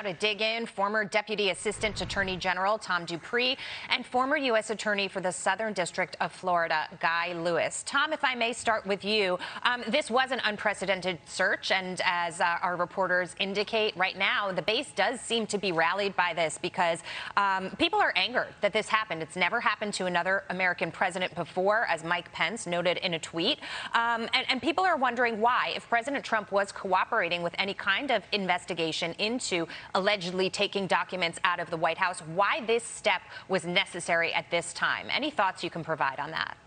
to dig in former Deputy Assistant Attorney General Tom Dupree and former U.S. Attorney for the Southern District of Florida, Guy Lewis. Tom, if I may start with you, this was an unprecedented search, and as our reporters indicate right now, the base does seem to be rallied by this because people are angered that this happened. It's never happened to another American president before, as Mike Pence noted in a tweet. And people are wondering why, if President Trump was cooperating with any kind of investigation into allegedly taking documents out of the White House, why this step was necessary at this time. Any thoughts you can provide on that?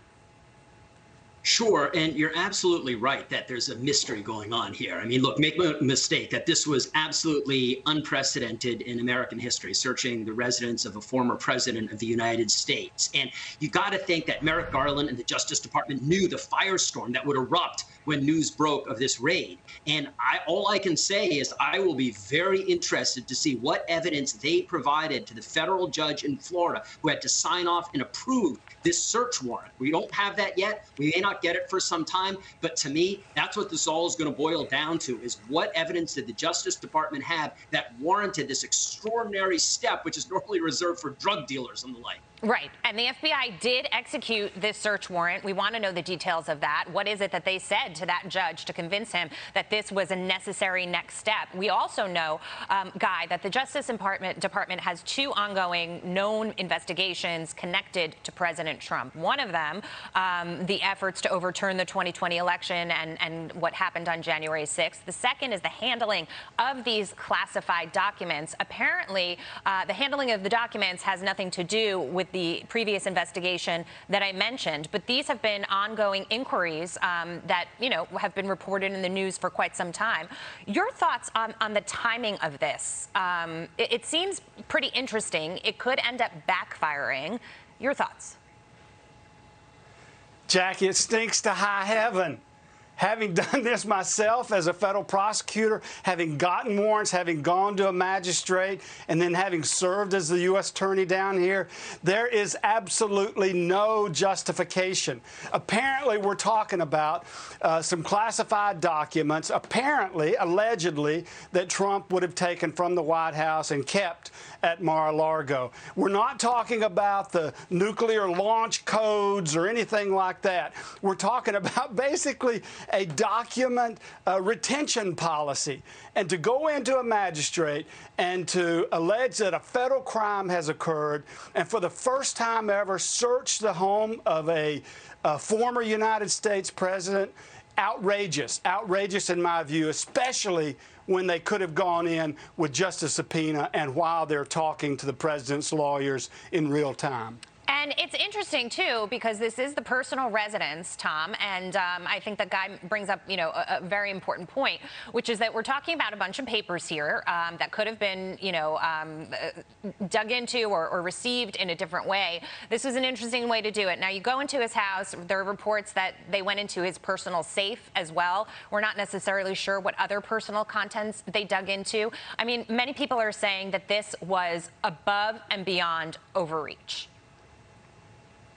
Sure, and you're absolutely right that there's a mystery going on here. I mean, look, make no mistake that this was absolutely unprecedented in American history, searching the residence of a former president of the United States. And you got to think that Merrick Garland and the Justice Department knew the firestorm that would erupt when news broke of this raid. And all I can say is I will be very interested to see what evidence they provided to the federal judge in Florida who had to sign off and approve this search warrant. We don't have that yet. We may not get it for some time. But to me, that's what this all is going to boil down to, is what evidence did the Justice Department have that warranted this extraordinary step, which is normally reserved for drug dealers and the like. Right. And the FBI did execute this search warrant. We want to know the details of that. What is it that they said to that judge to convince him that this was a necessary next step? We also know, Guy, that the Justice Department has two ongoing known investigations connected to President Trump. One of them, the efforts to overturn the 2020 election and what happened on January 6th. The second is the handling of these classified documents. Apparently, the handling of the documents has nothing to do with the previous investigation that I mentioned, but these have been ongoing inquiries that, have been reported in the news for quite some time. Your thoughts on the timing of this? It seems pretty interesting. It could end up backfiring. Your thoughts? Jackie, it stinks to high heaven. Having done this myself as a federal prosecutor, having gotten warrants, having gone to a magistrate, and then having served as the U.S. attorney down here, there is absolutely no justification. Apparently, we're talking about some classified documents, apparently, allegedly, that Trump would have taken from the White House and kept at Mar-a-Lago. We're not talking about the nuclear launch codes or anything like that. We're talking about basically a document retention policy. And to go into a magistrate and to allege that a federal crime has occurred and for the first time ever search the home of a former United States president, outrageous in my view, especially when they could have gone in with just a subpoena and while they're talking to the president's lawyers in real time. And it's interesting, too, because this is the personal residence, Tom, and I think that Guy brings up, a very important point, which is that we're talking about a bunch of papers here that could have been, dug into or received in a different way. This was an interesting way to do it. Now, you go into his house. There are reports that they went into his personal safe as well. We're not necessarily sure what other personal contents they dug into. I mean, many people are saying that this was above and beyond overreach.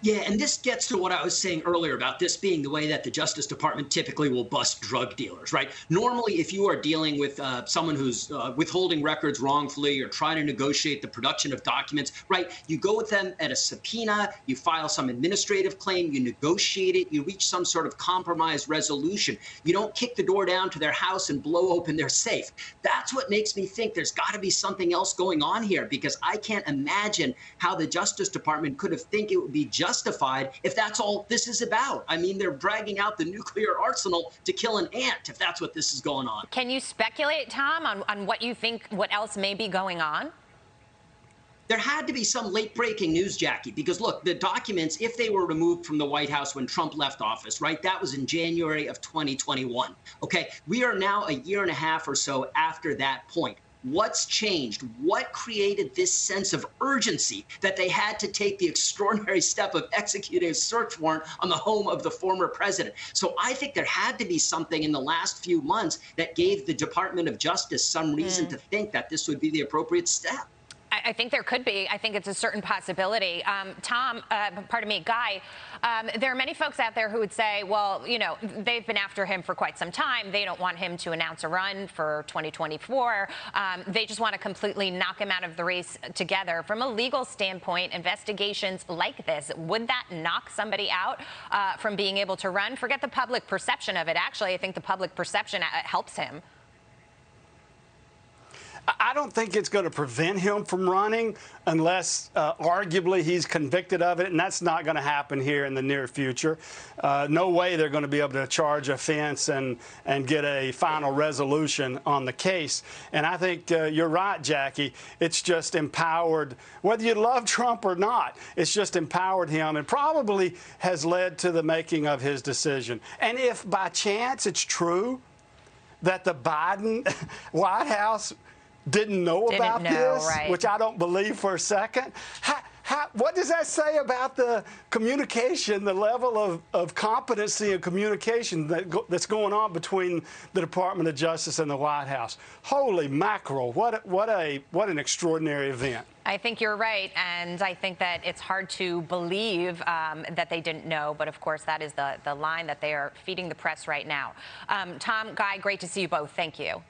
Yeah, and this gets to what I was saying earlier about this being the way that the Justice Department typically will bust drug dealers, right? Normally, if you are dealing with someone who's withholding records wrongfully or trying to negotiate the production of documents, right, you go with them at a subpoena, you file some administrative claim, you negotiate it, you reach some sort of compromise resolution. You don't kick the door down to their house and blow open their safe. That's what makes me think there's got to be something else going on here, because I can't imagine how the Justice Department could have think it would be justified if that's all this is about. I mean, they're dragging out the nuclear arsenal to kill an ant if that's what this is going on. Can you speculate, Tom, on what you think, what else may be going on? There had to be some late-breaking news, Jackie, because, look, the documents, if they were removed from the White House when Trump left office, right, that was in January of 2021. Okay, we are now a year and a half or so after that point. What's changed? What created this sense of urgency that they had to take the extraordinary step of executing a search warrant on the home of the former president? So I think there had to be something in the last few months that gave the Department of Justice some reason to think that this would be the appropriate step. I think there could be. I think it's a certain possibility. Guy, there are many folks out there who would say, well, you know, they've been after him for quite some time. They don't want him to announce a run for 2024. They just want to completely knock him out of the race together. From a legal standpoint, investigations like this, would that knock somebody out from being able to run? Forget the public perception of it. Actually, I think the public perception helps him. I don't think it's going to prevent him from running unless arguably he's convicted of it, and that's not going to happen here in the near future. No way they're going to be able to charge offense and get a final resolution on the case. And I think you're right, Jackie. It's just empowered, whether you love Trump or not, it's just empowered him and probably has led to the making of his decision. And if by chance it's true that the Biden White House didn't know about this, right, which I don't believe for a second. What does that say about the communication, the level of competency and communication that's going on between the Department of Justice and the White House? Holy mackerel! What an extraordinary event. I think you're right, and I think that it's hard to believe that they didn't know, but of course that is the line that they are feeding the press right now. Tom, Guy, great to see you both. Thank you.